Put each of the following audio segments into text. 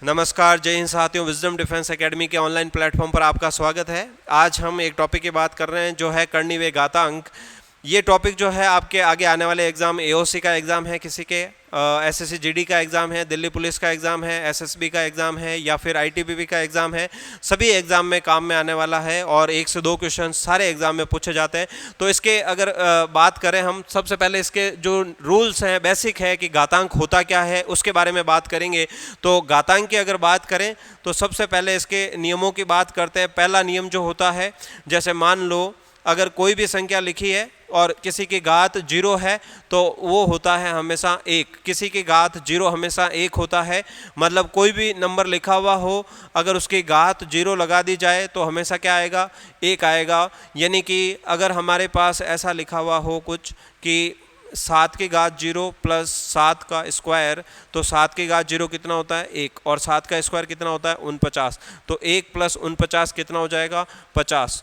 नमस्कार, जय हिंद साथियों। विजडम डिफेंस एकेडमी के ऑनलाइन प्लेटफॉर्म पर आपका स्वागत है। आज हम एक टॉपिक की बात कर रहे हैं जो है करनीय व घातांक। ये टॉपिक जो है आपके आगे आने वाले एग्जाम, एओसी का एग्जाम है, किसी के एसएससी जीडी का एग्जाम है, दिल्ली पुलिस का एग्जाम है, एसएसबी का एग्जाम है या फिर आईटीबीपी का एग्जाम है, सभी एग्जाम में काम में आने वाला है और 1 से 2 क्वेश्चन सारे एग्जाम में पूछे जाते हैं। तो इसके अगर बात करें हम, सबसे पहले इसके जो रूल्स हैं, बेसिक है कि घातांक होता क्या है, उसके बारे में बात करेंगे। तो घातांक की अगर बात करें तो सबसे पहले इसके नियमों की बात करते हैं। पहला नियम जो होता है, जैसे मान लो अगर कोई भी संख्या लिखी है और किसी की घात 0 है तो वो होता है हमेशा 1। किसी की घात 0 हमेशा 1 होता है। मतलब कोई भी नंबर लिखा हुआ हो, अगर उसकी घात 0 लगा दी जाए तो हमेशा क्या आएगा? 1 आएगा। यानी कि अगर हमारे पास ऐसा लिखा हुआ हो कुछ कि 7 की घात 0 प्लस 7 का स्क्वायर, तो 7 की घात 0 कितना होता है? 1, और 7 का स्क्वायर कितना होता है? 49। तो 1 प्लस 49 कितना हो जाएगा? 50।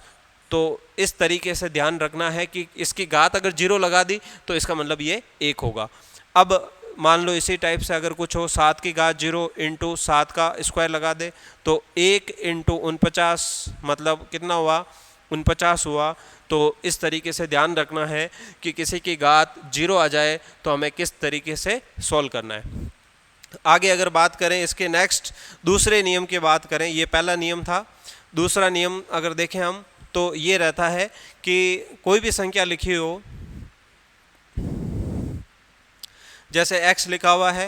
तो इस तरीके से ध्यान रखना है कि इसकी घात अगर 0 लगा दी तो इसका मतलब ये 1 होगा। अब मान लो इसी टाइप से अगर कुछ हो, 7 की घात 0 इंटू 7 का स्क्वायर लगा दे तो 1 इंटू 49 मतलब कितना हुआ? 49 हुआ। तो इस तरीके से ध्यान रखना है कि किसी की घात 0 आ जाए तो हमें किस तरीके से सॉल्व करना है। आगे अगर बात करें इसके नेक्स्ट दूसरे नियम की बात करें, ये पहला नियम था। दूसरा नियम अगर देखें हम तो ये रहता है कि कोई भी संख्या लिखी हो, जैसे x लिखा हुआ है,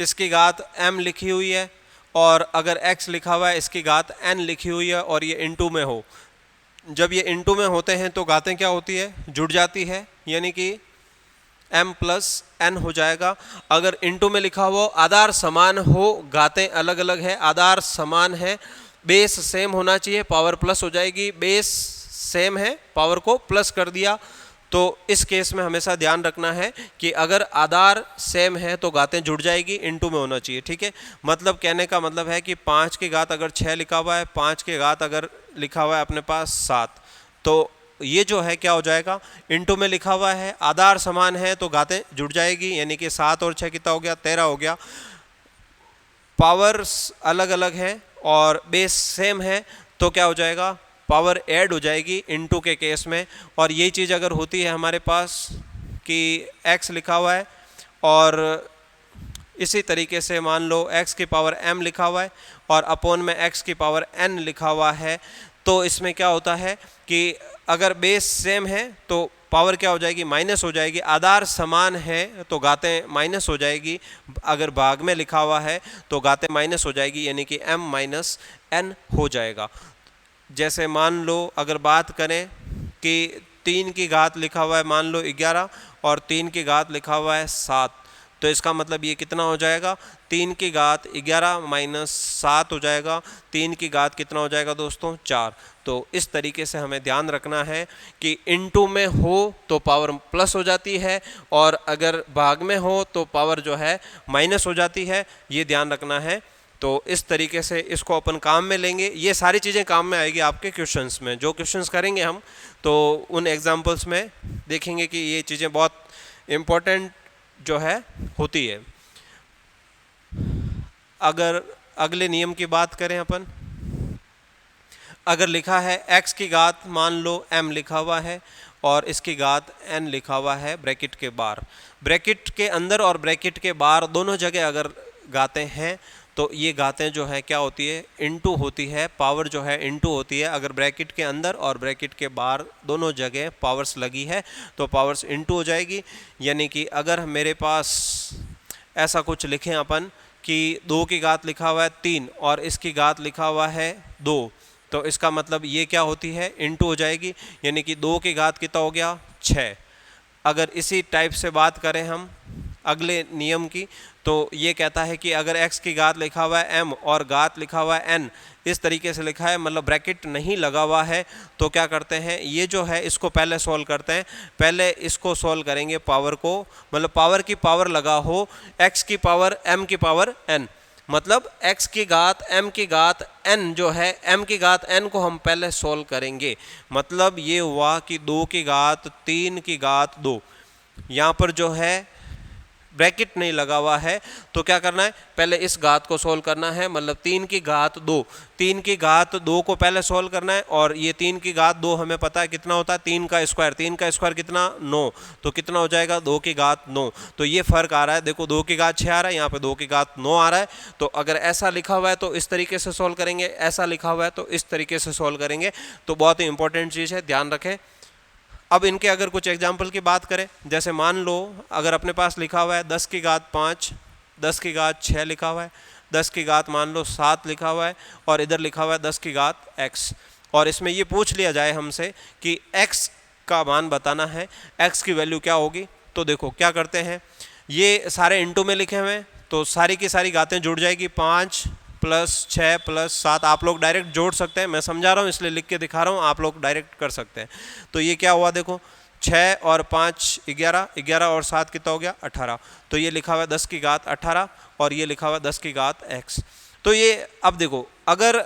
इसकी घात m लिखी हुई है, और अगर x लिखा हुआ है, इसकी घात n लिखी हुई है और ये इनटू में हो। जब ये इनटू में होते हैं तो घातें क्या होती है? जुड़ जाती है, यानी कि m प्लस n हो जाएगा। अगर इनटू में लिखा हुआ आधार समान हो, घातें अलग अलग है, आधार समान है, बेस सेम होना चाहिए, पावर प्लस हो जाएगी। बेस सेम है, पावर को प्लस कर दिया। तो इस केस में हमेशा ध्यान रखना है कि अगर आधार सेम है तो घातें जुड़ जाएगी, इनटू में होना चाहिए। ठीक है, मतलब कहने का मतलब है कि 5 की घात अगर 6 लिखा हुआ है, 5 की घात अगर लिखा हुआ है अपने पास 7, तो ये जो है क्या हो जाएगा? इनटू में लिखा हुआ है, आधार समान है तो घातें जुड़ जाएगी, यानी कि 7 और 6 कितना हो गया? 13 हो गया। पावर्स अलग अलग हैं और बेस सेम है तो क्या हो जाएगा? पावर ऐड हो जाएगी इनटू के केस में। और यही चीज़ अगर होती है हमारे पास कि x लिखा हुआ है और इसी तरीके से मान लो x की पावर m लिखा हुआ है और अपोन में x की पावर n लिखा हुआ है, तो इसमें क्या होता है कि अगर बेस सेम है तो पावर क्या हो जाएगी? माइनस हो जाएगी। आधार समान है तो घातें माइनस हो जाएगी। अगर भाग में लिखा हुआ है तो घातें माइनस हो जाएगी, यानी कि m माइनस n हो जाएगा। जैसे मान लो अगर बात करें कि 3 की घात लिखा हुआ है मान लो 11 और 3 की घात लिखा हुआ है 7, तो इसका मतलब ये कितना हो जाएगा? 3 की घात 11 माइनस 7 हो जाएगा। 3 की घात कितना हो जाएगा दोस्तों? 4। तो इस तरीके से हमें ध्यान रखना है कि इनटू में हो तो पावर प्लस हो जाती है और अगर भाग में हो तो पावर जो है माइनस हो जाती है, ये ध्यान रखना है। तो इस तरीके से इसको अपन काम में लेंगे। ये सारी चीज़ें काम में आएगी आपके क्वेश्चंस में, जो क्वेश्चंस करेंगे हम तो उन एग्जांपल्स में देखेंगे कि ये चीज़ें बहुत इम्पोर्टेंट जो है होती है। अगर अगले नियम की बात करें अपन, अगर लिखा है x की घात मान लो m लिखा हुआ है और इसकी घात n लिखा हुआ है ब्रैकेट के बाहर, ब्रैकेट के अंदर और ब्रैकेट के बाहर दोनों जगह अगर घातें हैं तो ये घातें जो है क्या होती है? इनटू होती है। पावर जो है इनटू होती है। अगर ब्रैकेट के अंदर और ब्रैकेट के बाहर दोनों जगह पावर्स लगी है तो पावर्स इनटू हो जाएगी। यानी कि अगर मेरे पास ऐसा कुछ लिखें अपन कि 2 की घात लिखा हुआ है 3 और इसकी घात लिखा हुआ है 2, तो इसका मतलब ये क्या होती है? इनटू हो जाएगी, यानी कि 2 की घात कितना हो गया? 6। अगर इसी टाइप से बात करें हम अगले नियम की, तो ये कहता है कि अगर x की घात लिखा हुआ है m और घात लिखा हुआ है n, इस तरीके से लिखा है, मतलब ब्रैकेट नहीं लगा हुआ है, तो क्या करते हैं? ये जो है इसको पहले सॉल्व करते हैं। पहले इसको सॉल्व करेंगे पावर को, मतलब पावर की पावर लगा हो, x की पावर m की पावर n, मतलब x की घात m की घात n जो है, m की घात n को हम पहले सॉल्व करेंगे। मतलब ये हुआ कि 2 की घात 3 की घात 2, यहाँ पर जो है ब्रैकेट नहीं लगा हुआ है तो क्या करना है, पहले इस घात को सोल्व करना है, मतलब 3 की घात 2, 3 की घात 2 को पहले सोल्व करना है। और ये 3 की घात 2 हमें पता है कितना होता है, 3 का स्क्वायर, 3 का स्क्वायर कितना 9, तो कितना हो जाएगा 2 की घात 9। तो ये फर्क आ रहा है, देखो 2 की घात 6 आ रहा है, यहाँ पे 2 की घात 9 आ रहा है। तो अगर ऐसा लिखा हुआ है तो इस तरीके से सोल्व करेंगे, ऐसा लिखा हुआ है तो इस तरीके से सोल्व करेंगे। तो बहुत ही इंपॉर्टेंट चीज़ है, ध्यान रखें। अब इनके अगर कुछ एग्जाम्पल की बात करें, जैसे मान लो अगर अपने पास लिखा हुआ है 10 की घात 5, 10 की घात 6 लिखा हुआ है, 10 की घात मान लो 7 लिखा हुआ है, और इधर लिखा हुआ है 10 की घात x, और इसमें ये पूछ लिया जाए हमसे कि x का मान बताना है, x की वैल्यू क्या होगी। तो देखो क्या करते हैं, ये सारे इंटू में लिखे हुए हैं तो सारी की सारी घातें जुड़ जाएगी, 5 प्लस 6 प्लस 7, आप लोग डायरेक्ट जोड़ सकते हैं, मैं समझा रहा हूँ इसलिए लिख के दिखा रहा हूँ, आप लोग डायरेक्ट कर सकते हैं। तो ये क्या हुआ, देखो 6 और 5 11, 11 और 7 कितना हो गया 18। तो ये लिखा हुआ है 10 की घात 18 और ये लिखा हुआ है 10 की घात x। तो ये अब देखो, अगर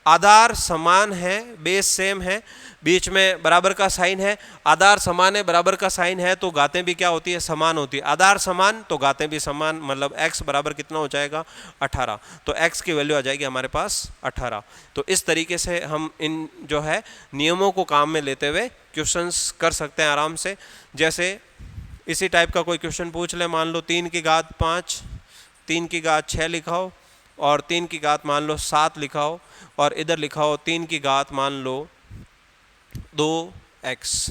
आधार समान है, बेस सेम है, बीच में बराबर का साइन है, आधार समान है, बराबर का साइन है, तो घातें भी क्या होती है, समान होती है। आधार समान तो घातें भी समान, मतलब x बराबर कितना हो जाएगा 18। तो x की वैल्यू आ जाएगी हमारे पास 18। तो इस तरीके से हम इन जो है नियमों को काम में लेते हुए क्वेश्चंस कर सकते हैं आराम से। जैसे इसी टाइप का कोई क्वेश्चन पूछ ले, मान लो 3 की घात 5, 3 की घात 6 लिखा हो, और 3 की घात मान लो 7 लिखा हो, और इधर लिखा हो 3 की घात मान लो 2x।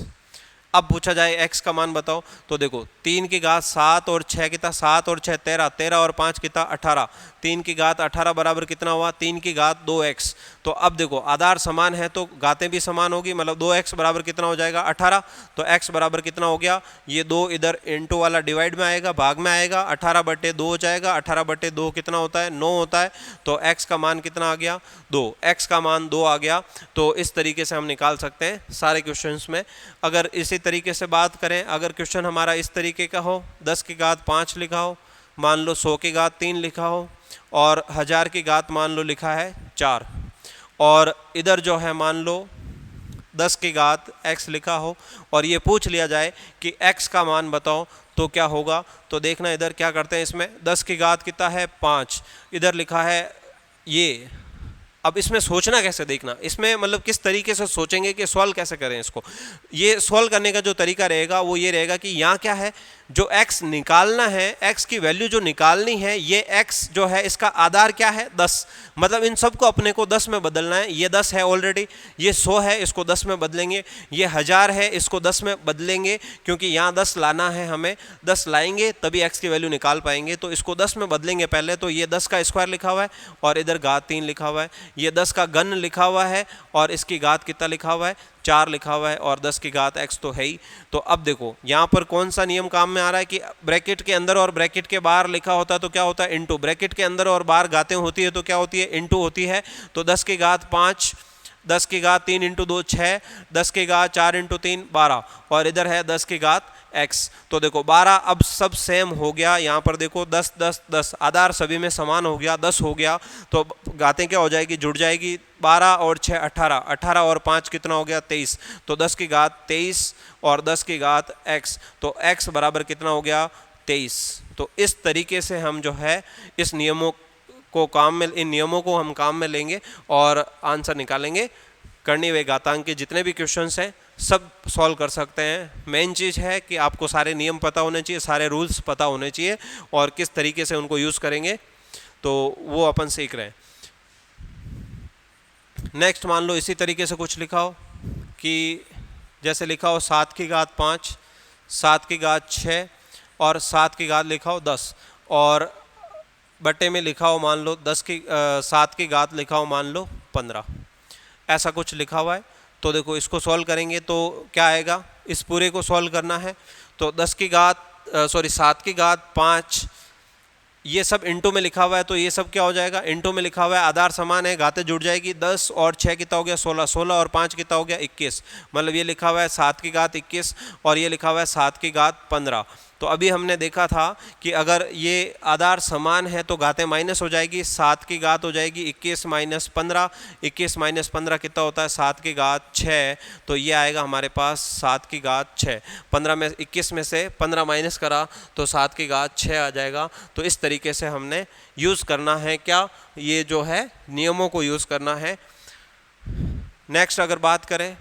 अब पूछा जाए x का मान बताओ, तो देखो 3 की घात 7 और 6 कितना, 7 और 6 13, 13 और 5 कितना 18, 3 की घात 18 बराबर कितना हुआ 3 की घात 2x। तो अब देखो आधार समान है तो घातें भी समान होगी, मतलब 2x बराबर कितना हो जाएगा 18। तो x बराबर कितना हो गया, ये 2 इधर इंटू वाला डिवाइड में आएगा, भाग में आएगा, 18/2 हो जाएगा, 18/2 कितना होता है 9 होता है। तो x का मान कितना आ गया 2, x का मान 2 आ गया। तो इस तरीके से हम निकाल सकते हैं सारे क्वेश्चंस में। अगर इसी तरीके से बात करें, अगर क्वेश्चन हमारा इस तरीके का हो, 10 की घात 5 लिखा हो, मान लो 100 की घात 3 लिखा हो, और 1000 की घात मान लो लिखा है 4, और इधर जो है मान लो 10 की घात x लिखा हो, और ये पूछ लिया जाए कि x का मान बताओ तो क्या होगा। तो देखना इधर क्या करते हैं, इसमें 10 की घात कितना है 5, इधर लिखा है ये। अब इसमें सोचना कैसे, देखना इसमें मतलब किस तरीके से सोचेंगे कि सॉल्व कैसे करें इसको। ये सॉल्व करने का जो तरीका रहेगा वो ये रहेगा कि यहाँ क्या है, जो x निकालना है, x की वैल्यू जो निकालनी है, ये x जो है इसका आधार क्या है 10, मतलब इन सबको अपने को 10 में बदलना है। ये 10 है ऑलरेडी, ये 100 है, इसको 10 में बदलेंगे, ये 1000 है, इसको 10 में बदलेंगे, क्योंकि यहाँ 10 लाना है हमें, 10 लाएंगे तभी x की वैल्यू निकाल पाएंगे। तो इसको 10 में बदलेंगे पहले। तो ये 10 का स्क्वायर लिखा हुआ है और इधर घात 3 लिखा हुआ है, ये 10 का घन लिखा हुआ है और इसकी घात कितना लिखा हुआ है 4 लिखा हुआ है, और 10 की घात x तो है ही। तो अब देखो यहाँ पर कौन सा नियम काम में आ रहा है कि ब्रैकेट के अंदर और ब्रैकेट के बाहर लिखा होता है तो क्या होता है इनटू, ब्रैकेट के अंदर और बाहर घातें होती है तो क्या होती है इनटू होती है। तो 10 की घात 5, 10 की घात 3 इंटू 2 6, 10 की घात 4 इंटू 3 12, और इधर है 10 की घात x। तो देखो 12 अब सब सेम हो गया, यहाँ पर देखो 10 10 10 आधार सभी में समान हो गया, 10 हो गया। तो घातें क्या हो जाएगी, जुड़ जाएगी, 12 और 6 18, 18 और 5 कितना हो गया 23। तो 10 की घात 23 और 10 की घात x, तो x बराबर कितना हो गया 23। तो इस तरीके से हम जो है इस नियमों को काम में, इन नियमों को हम काम में लेंगे और आंसर निकालेंगे। करनी व घातांक के जितने भी क्वेश्चंस हैं सब सॉल्व कर सकते हैं। मेन चीज़ है कि आपको सारे नियम पता होने चाहिए, सारे रूल्स पता होने चाहिए, और किस तरीके से उनको यूज़ करेंगे तो वो अपन सीख रहे हैं। नेक्स्ट मान लो इसी तरीके से कुछ लिखा हो कि जैसे लिखा हो 7 की घात 5, 7 की घात 6 और 7 की घात लिखा हो 10, और बट्टे में लिखा हो मान लो 7 की घात लिखा हो मान लो 15, ऐसा कुछ लिखा हुआ है। तो देखो इसको सॉल्व करेंगे तो क्या आएगा, इस पूरे को सॉल्व करना है। तो 7 की घात 5 ये सब इंटू में लिखा हुआ है, तो ये सब क्या हो जाएगा इंटू में लिखा हुआ है, आधार समान है, घातें जुड़ जाएगी, 10 और 6 कितना हो गया 16, 16 और 5 कितना हो गया 21, मतलब ये लिखा हुआ है 7 की घात 21 और ये लिखा हुआ है 7 की घात 15। तो अभी हमने देखा था कि अगर ये आधार समान है तो घातें माइनस हो जाएगी, 7 की घात हो जाएगी 21 माइनस 15, 21 माइनस 15 कितना होता है 7 की घात 6, तो ये आएगा हमारे पास 7 की घात 6। 15 में 21 में से 15 माइनस करा तो 7 की घात 6 आ जाएगा। तो इस तरीके से हमने यूज़ करना है, क्या ये जो है नियमों को यूज़ करना है। नेक्स्ट अगर बात करें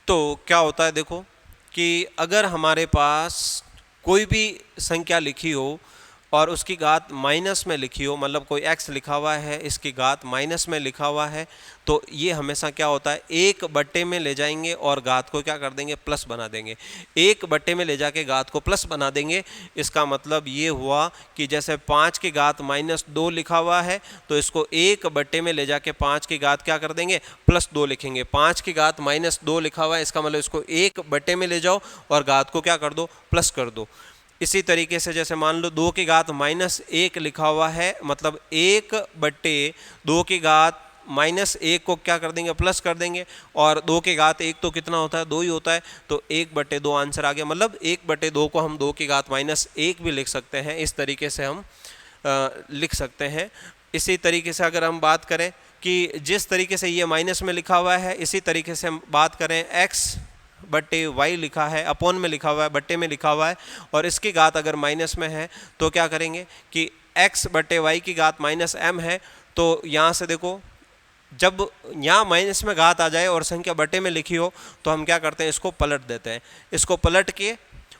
तो क्या होता है, देखो कि अगर हमारे पास कोई भी संख्या लिखी हो और उसकी घात माइनस में लिखी हो, मतलब कोई x लिखा हुआ है, इसकी घात माइनस में लिखा हुआ है, तो ये हमेशा क्या होता है 1/, में ले जाएंगे और घात को क्या कर देंगे प्लस बना देंगे। 1/, में ले जाके घात को प्लस बना देंगे। इसका मतलब ये हुआ कि जैसे 5 की घात -2 लिखा हुआ है तो इसको 1/, में ले जाके 5 की घात क्या कर देंगे +2 लिखेंगे। 5 की घात -2 लिखा हुआ है, इसका मतलब इसको 1/, में ले जाओ और घात को क्या कर दो प्लस कर दो। इसी तरीके से जैसे मान लो 2 की घात -1 लिखा हुआ है, मतलब 1/2 की घात -1 को क्या कर देंगे प्लस कर देंगे, और 2 की घात 1 तो कितना होता है 2 ही होता है, तो 1/2 आंसर आ गया। मतलब 1/2 को हम 2 की घात -1 भी लिख सकते हैं, इस तरीके से हम लिख सकते हैं। इसी तरीके से अगर हम बात करें कि जिस तरीके से ये माइनस में लिखा हुआ है, इसी तरीके से हम बात करें x/y लिखा है, अपॉन में लिखा हुआ है, बट्टे में लिखा हुआ है, और इसकी घात अगर माइनस में है तो क्या करेंगे कि x/y की घात -m है। तो यहाँ से देखो जब यहाँ माइनस में घात आ जाए और संख्या बटे में लिखी हो तो हम क्या करते हैं इसको पलट देते हैं, इसको पलट के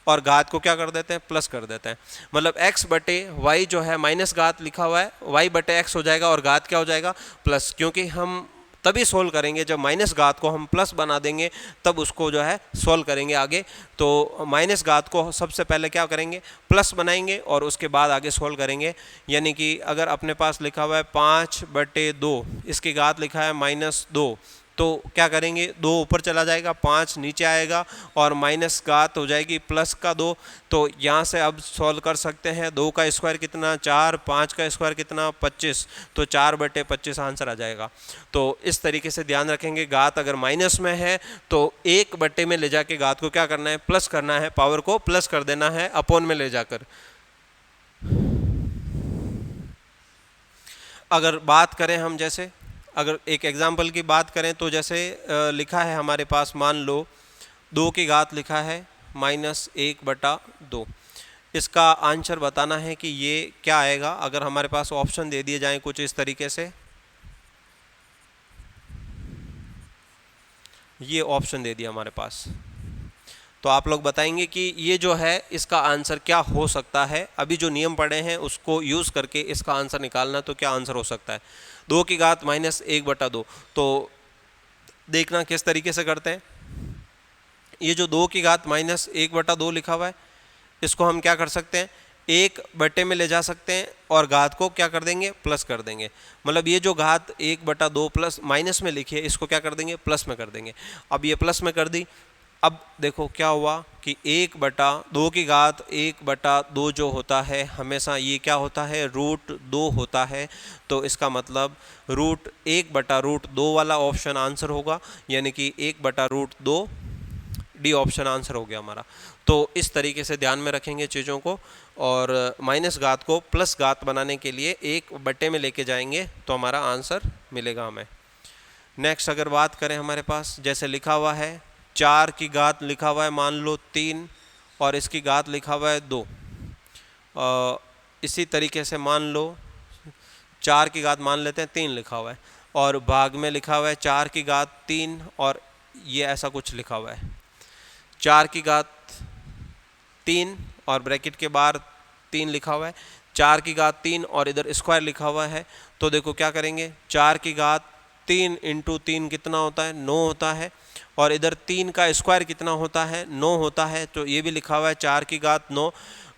और घात को क्या कर देते हैं प्लस कर देते हैं। मतलब x/y जो है माइनस घात लिखा हुआ है y/x हो जाएगा और घात क्या हो जाएगा प्लस, क्योंकि हम तभी सोल्व करेंगे जब माइनस घात को हम प्लस बना देंगे, तब उसको जो है सोल्व करेंगे आगे। तो माइनस घात को सबसे पहले क्या करेंगे प्लस बनाएंगे और उसके बाद आगे सोल्व करेंगे। यानी कि अगर अपने पास लिखा हुआ है 5/2, इसकी घात लिखा है -2, तो क्या करेंगे 2 ऊपर चला जाएगा, 5 नीचे आएगा और माइनस घात हो जाएगी +2। तो यहाँ से अब सॉल्व कर सकते हैं। 2 का स्क्वायर कितना 4, 5 का स्क्वायर कितना 25, तो 4/25 आंसर आ जाएगा। तो इस तरीके से ध्यान रखेंगे, घात अगर माइनस में है तो 1/, में ले जाके घात को क्या करना है प्लस करना है, पावर को प्लस कर देना है अपॉन में ले जाकर। अगर बात करें हम जैसे अगर एक एग्जाम्पल की बात करें तो जैसे लिखा है हमारे पास, मान लो 2 की घात लिखा है -1/2, इसका आंसर बताना है कि ये क्या आएगा। अगर हमारे पास ऑप्शन दे दिए जाएं कुछ इस तरीके से, ये ऑप्शन दे दिया हमारे पास, तो आप लोग बताएंगे कि ये जो है इसका आंसर क्या हो सकता है। अभी जो नियम पढ़े हैं उसको यूज़ करके इसका आंसर निकालना, तो क्या आंसर हो सकता है 2 की घात -1/2। तो देखना किस तरीके से करते हैं। ये जो 2 की घात -1/2 लिखा हुआ है, इसको हम क्या कर सकते हैं 1/, में ले जा सकते हैं और घात को क्या कर देंगे प्लस कर देंगे। मतलब ये जो घात 1/2 प्लस माइनस में लिखी है, इसको क्या कर देंगे प्लस में कर देंगे। अब ये प्लस में कर दी, अब देखो क्या हुआ कि 1/2 की घात 1/2 जो होता है हमेशा ये क्या होता है √2 होता है। तो इसका मतलब √1/√2 वाला ऑप्शन आंसर होगा, यानी कि 1/√2 डी ऑप्शन आंसर हो गया हमारा। तो इस तरीके से ध्यान में रखेंगे चीज़ों को, और माइनस घात को प्लस घात बनाने के लिए 1/, में लेके जाएंगे तो हमारा आंसर मिलेगा हमें। नेक्स्ट अगर बात करें हमारे पास जैसे लिखा हुआ है 4 की घात लिखा हुआ है मान लो 3 और इसकी घात लिखा हुआ है 2। इसी तरीके से मान लो 4 की घात मान लेते हैं 3 लिखा हुआ है, और भाग में लिखा हुआ है 4 की घात 3 और ये ऐसा कुछ लिखा हुआ है 4 की घात 3 और ब्रैकेट के बाहर 3 लिखा हुआ है, 4 की घात 3 और इधर स्क्वायर लिखा हुआ है। तो देखो क्या करेंगे 4 की घात 3 × 3 कितना होता है 9 होता है, और इधर 3 का स्क्वायर कितना होता है 9 होता है। तो ये भी लिखा हुआ है 4 की घात 9,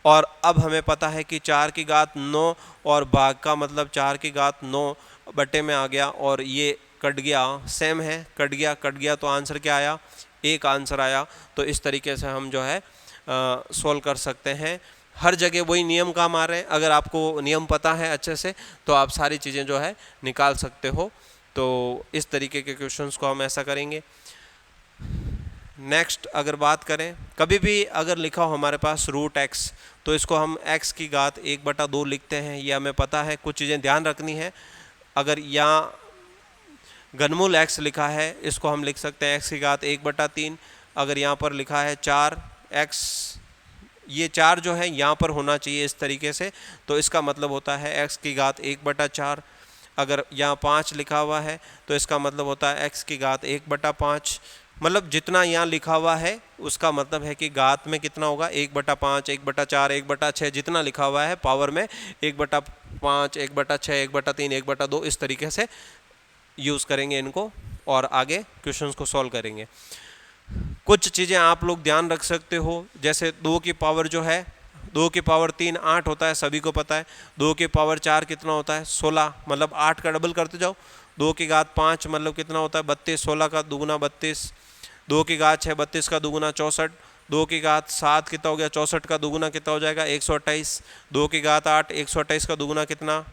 और अब हमें पता है कि 4 की घात 9 और भाग का मतलब 4 की घात 9 में आ गया, और ये कट गया सेम है, कट गया तो आंसर क्या आया 1 आंसर आया। तो इस तरीके से हम जो है सोल्व कर सकते हैं। हर जगह वही नियम काम आ रहे हैं, अगर आपको नियम पता है अच्छे से तो आप सारी चीज़ें जो है निकाल सकते हो। तो इस तरीके के क्वेश्चंस को हम ऐसा करेंगे। नेक्स्ट अगर बात करें, कभी भी अगर लिखा हो हमारे पास रूट एक्स, तो इसको हम x की घात 1/2 लिखते हैं। ये हमें पता है, कुछ चीज़ें ध्यान रखनी है। अगर यहाँ घनमूल x लिखा है, इसको हम लिख सकते हैं x की घात 1/3। अगर यहाँ पर लिखा है 4x, ये 4 जो है यहाँ पर होना चाहिए इस तरीके से, तो इसका मतलब होता है x की घात 1/4। अगर यहाँ 5 लिखा हुआ है तो इसका मतलब होता है x की घात 1/5। मतलब जितना यहाँ लिखा हुआ है उसका मतलब है कि घात में कितना होगा, 1/5, 1/4, 1/6, जितना लिखा हुआ है पावर में 1/5, 1/6, 1/3, 1/2, इस तरीके से यूज़ करेंगे इनको और आगे क्वेश्चंस को सॉल्व करेंगे। कुछ चीज़ें आप लोग ध्यान रख सकते हो, जैसे 2 की पावर जो है, 2 की पावर 3 8 होता है, सभी को पता है। 2 की पावर 4 कितना होता है, 16, मतलब 8 का डबल करते जाओ। 2 की घात 5 मतलब कितना होता है, 32, 16 का दुगुना 32। 2 की घात 6, 32 का दुगुना 64। 2 की घात 7 कितना हो गया, 64 का दुगुना कितना हो जाएगा, 128। 2 की घात 8, 128 का दुगुना कितना,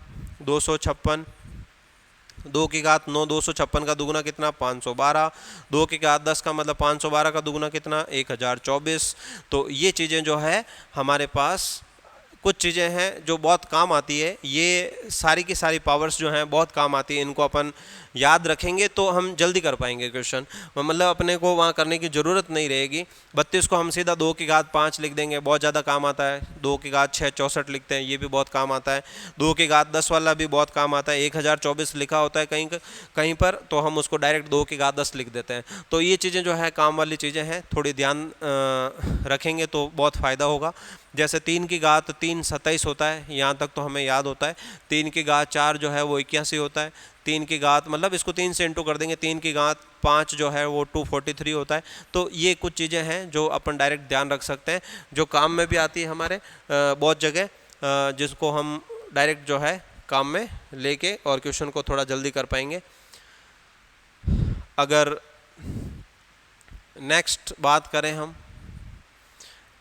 256। 2 की घात 9, 256 का दुगुना कितना, 512। 2 की घात 10 का मतलब 512 का दुगुना कितना, 1024। तो ये चीज़ें जो है हमारे पास कुछ चीज़ें हैं जो बहुत काम आती है। ये सारी की सारी पावर्स जो हैं बहुत काम आती है, इनको अपन याद रखेंगे तो हम जल्दी कर पाएंगे क्वेश्चन, मतलब अपने को वहाँ करने की ज़रूरत नहीं रहेगी। 32 को हम सीधा 2 की घात 5 लिख देंगे, बहुत ज़्यादा काम आता है। 2 की घात 6, 64 लिखते हैं, ये भी बहुत काम आता है। 2 की घात 10 वाला भी बहुत काम आता है, 1024 लिखा होता है कहीं कहीं पर, तो हम उसको डायरेक्ट 2 की घात 10 लिख देते हैं। तो ये चीज़ें जो है काम वाली चीज़ें हैं, थोड़ी ध्यान रखेंगे तो बहुत फ़ायदा होगा। जैसे 3 की घात 3 27 होता है, यहाँ तक तो हमें याद होता है। 3 की घात 4 जो है वो 81 होता है। 3 की घात मतलब इसको 3 से इंटू कर देंगे। 3 की घात 5 जो है वो 243 होता है। तो ये कुछ चीज़ें हैं जो अपन डायरेक्ट ध्यान रख सकते हैं, जो काम में भी आती है हमारे बहुत जगह, जिसको हम डायरेक्ट जो है काम में लेके और क्वेश्चन को थोड़ा जल्दी कर पाएंगे। अगर नेक्स्ट बात करें हम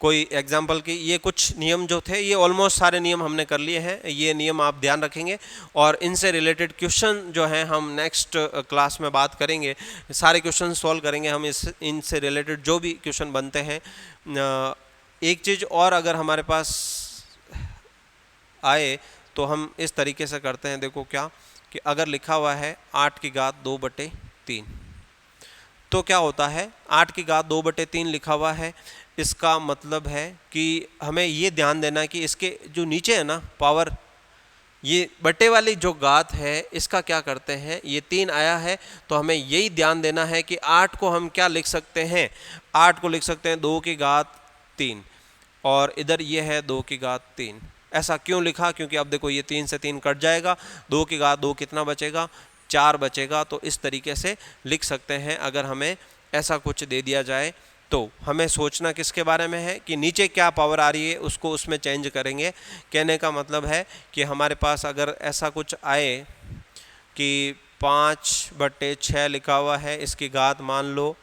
कोई एग्जाम्पल की, ये कुछ नियम जो थे, ये ऑलमोस्ट सारे नियम हमने कर लिए हैं। ये नियम आप ध्यान रखेंगे और इनसे रिलेटेड क्वेश्चन जो हैं हम नेक्स्ट क्लास में बात करेंगे। सारे क्वेश्चन सॉल्व करेंगे हम, इनसे रिलेटेड जो भी क्वेश्चन बनते हैं। एक चीज़ और अगर हमारे पास आए तो हम इस तरीके से करते हैं, देखो क्या कि अगर लिखा हुआ है 8 की घात 2/3, तो क्या होता है, 8 की घात 2/3 लिखा हुआ है, इसका मतलब है कि हमें ये ध्यान देना है कि इसके जो नीचे है ना पावर, ये बटे वाली जो घात है इसका क्या करते हैं, ये 3 आया है तो हमें यही ध्यान देना है कि 8 को हम क्या लिख सकते हैं, 8 को लिख सकते हैं 2 की घात 3 और इधर ये है 2 की घात 3। ऐसा क्यों लिखा, क्योंकि अब देखो ये 3 से 3 कट जाएगा, 2 की घात 2 कितना बचेगा, 4 बचेगा। तो इस तरीके से लिख सकते हैं। अगर हमें ऐसा कुछ दे दिया जाए तो हमें सोचना किसके बारे में है कि नीचे क्या पावर आ रही है उसको उसमें चेंज करेंगे। कहने का मतलब है कि हमारे पास अगर ऐसा कुछ आए कि 5/6 लिखा हुआ है, इसकी घात मान लो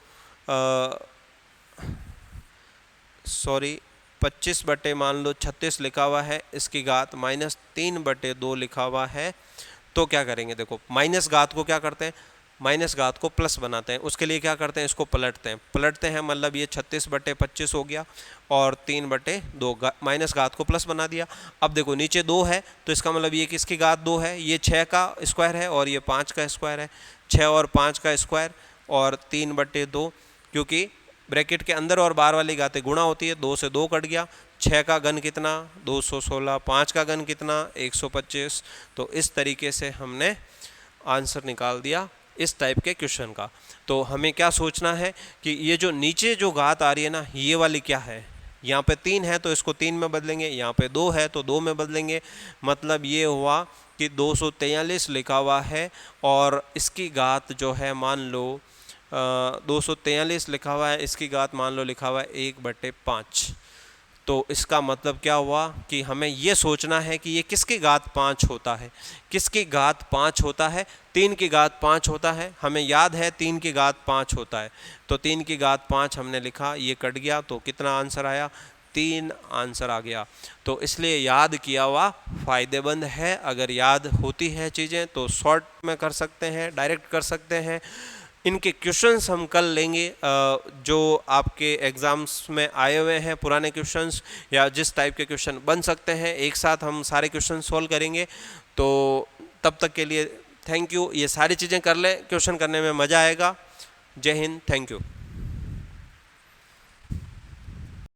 25 मान लो 36 लिखा हुआ है, इसकी घात -3/2 लिखा हुआ है, तो क्या करेंगे, देखो माइनस घात को क्या करते हैं, माइनस घात को प्लस बनाते हैं। उसके लिए क्या करते हैं, इसको पलटते हैं, मतलब ये 36/25 हो गया और 3/2 माइनस घात को प्लस बना दिया। अब देखो नीचे 2 है तो इसका मतलब ये किसकी घात 2 है, ये 6 का स्क्वायर है और ये 5 का स्क्वायर है, 6 और 5 का स्क्वायर और 3/2, क्योंकि ब्रैकेट के अंदर और बाहर वाली घातें गुणा होती है, 2 से 2 कट गया। 6 का घन कितना, 216, 5 का घन कितना, 125। तो इस तरीके से हमने आंसर निकाल दिया इस टाइप के क्वेश्चन का। तो हमें क्या सोचना है कि ये जो नीचे जो घात आ रही है ना, ये वाली क्या है, यहाँ पे 3 है तो इसको 3 में बदलेंगे, यहाँ पे 2 है तो 2 में बदलेंगे। मतलब ये हुआ कि 243 लिखा हुआ है और इसकी घात जो है मान लो 243 लिखा हुआ है, इसकी घात मान लो लिखा हुआ है 1/5। तो इसका मतलब क्या हुआ कि हमें ये सोचना है कि ये किसकी घात 5 होता है, किसकी घात 5 होता है, 3 की घात 5 होता है। हमें याद है 3 की घात 5 होता है, तो 3 की घात 5 हमने लिखा, ये कट गया तो कितना आंसर आया, 3 आंसर आ गया। तो इसलिए याद किया हुआ फ़ायदेमंद है। अगर याद होती है चीज़ें तो शॉर्ट में कर सकते हैं, डायरेक्ट कर सकते हैं, इनके क्वेश्चंस हम कल लेंगे, जो आपके एग्ज़ाम्स में आए हुए हैं पुराने क्वेश्चंस या जिस टाइप के क्वेश्चन बन सकते हैं, एक साथ हम सारे क्वेश्चन सॉल्व करेंगे। तो तब तक के लिए थैंक यू। ये सारी चीज़ें कर लें, क्वेश्चन करने में मज़ा आएगा। जय हिंद, थैंक यू।